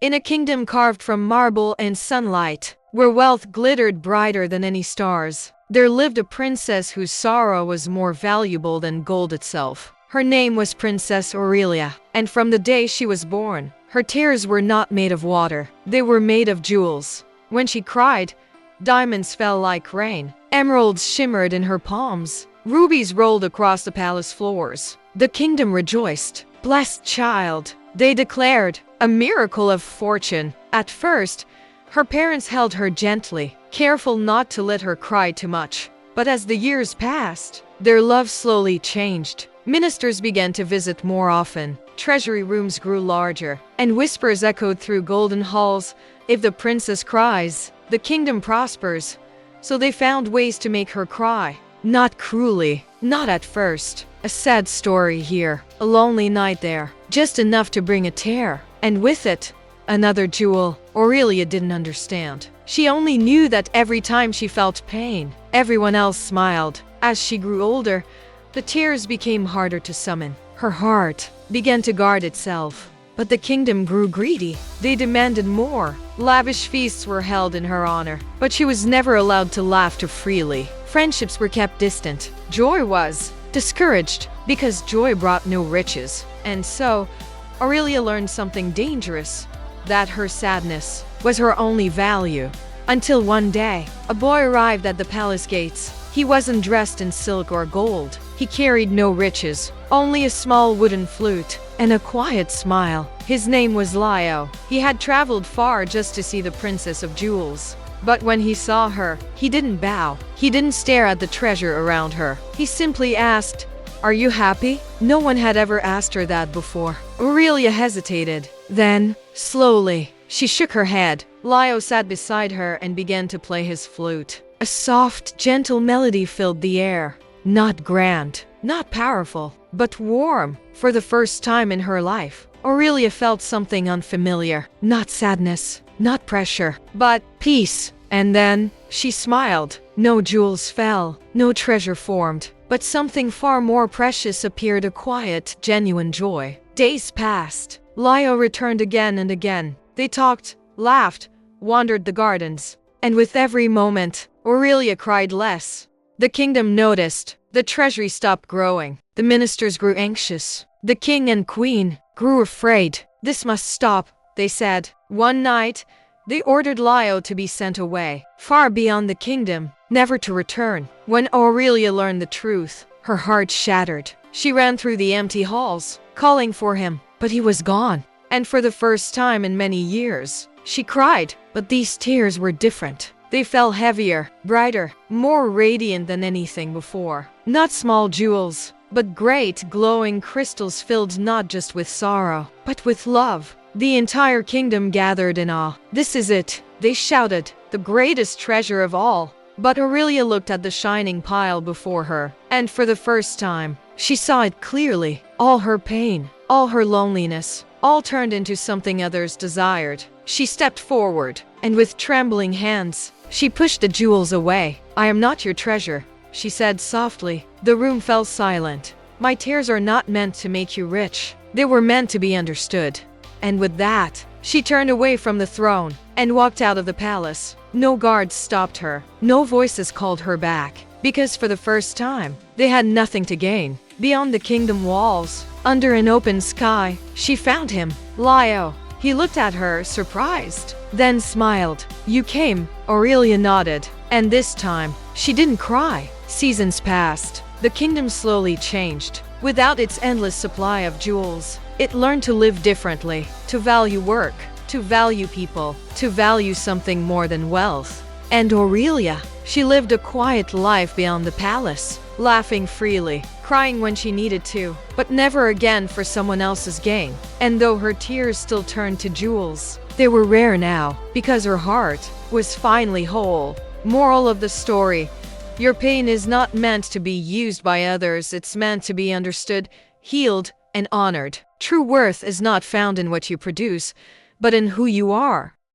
In a kingdom carved from marble and sunlight, where wealth glittered brighter than any stars, there lived a princess whose sorrow was more valuable than gold itself. Her name was Princess Aurelia, and from the day she was born, her tears were not made of water, they were made of jewels. When she cried, diamonds fell like rain, emeralds shimmered in her palms, rubies rolled across the palace floors. The kingdom rejoiced. Blessed child, they declared, a miracle of fortune. At first, her parents held her gently, careful not to let her cry too much. But as the years passed, their love slowly changed. Ministers began to visit more often, treasury rooms grew larger, and whispers echoed through golden halls. If the princess cries, the kingdom prospers. So they found ways to make her cry. Not cruelly, not at first. A sad story here, a lonely night there, just enough to bring a tear. And with it, another jewel. Aurelia didn't understand. She only knew that every time she felt pain, everyone else smiled. As she grew older, the tears became harder to summon. Her heart began to guard itself. But the kingdom grew greedy. They demanded more. Lavish feasts were held in her honor, but she was never allowed to laugh too freely. Friendships were kept distant. Joy was discouraged because joy brought no riches. And so, Aurelia learned something dangerous, that her sadness was her only value. Until one day, a boy arrived at the palace gates. He wasn't dressed in silk or gold. He carried no riches, only a small wooden flute and a quiet smile. His name was Lio. He had traveled far just to see the Princess of Jewels. But when he saw her, he didn't bow. He didn't stare at the treasure around her. He simply asked, "Are you happy?" No one had ever asked her that before. Aurelia hesitated. Then, slowly, she shook her head. Lio sat beside her and began to play his flute. A soft, gentle melody filled the air. Not grand, not powerful, but warm. For the first time in her life, Aurelia felt something unfamiliar. Not sadness, not pressure, but peace. And then, she smiled. No jewels fell, no treasure formed, but something far more precious appeared, a quiet, genuine joy. Days passed. Lio returned again and again. They talked, laughed, wandered the gardens. And with every moment, Aurelia cried less. The kingdom noticed. The treasury stopped growing. The ministers grew anxious. The king and queen grew afraid. This must stop, they said. One night, they ordered Lio to be sent away, far beyond the kingdom, never to return. When Aurelia learned the truth, her heart shattered. She ran through the empty halls, calling for him, but he was gone. And for the first time in many years, she cried, but these tears were different. They fell heavier, brighter, more radiant than anything before. Not small jewels, but great, glowing crystals filled not just with sorrow, but with love. The entire kingdom gathered in awe. "This is it," they shouted, "the greatest treasure of all." But Aurelia looked at the shining pile before her, and for the first time, she saw it clearly. All her pain, all her loneliness, all turned into something others desired. She stepped forward, and with trembling hands, she pushed the jewels away. "I am not your treasure," she said softly. The room fell silent. "My tears are not meant to make you rich. They were meant to be understood." And with that, she turned away from the throne and walked out of the palace. No guards stopped her. No voices called her back. Because for the first time, they had nothing to gain. Beyond the kingdom walls, under an open sky, she found him, Lio. He looked at her, surprised, then smiled. "You came," Aurelia nodded. And this time, she didn't cry. Seasons passed. The kingdom slowly changed. Without its endless supply of jewels, it learned to live differently, to value work, to value people, to value something more than wealth. And Aurelia, she lived a quiet life beyond the palace, laughing freely, crying when she needed to, but never again for someone else's gain. And though her tears still turned to jewels, they were rare now, because her heart was finally whole. Moral of the story: your pain is not meant to be used by others, it's meant to be understood, healed, and honored. True worth is not found in what you produce, but in who you are.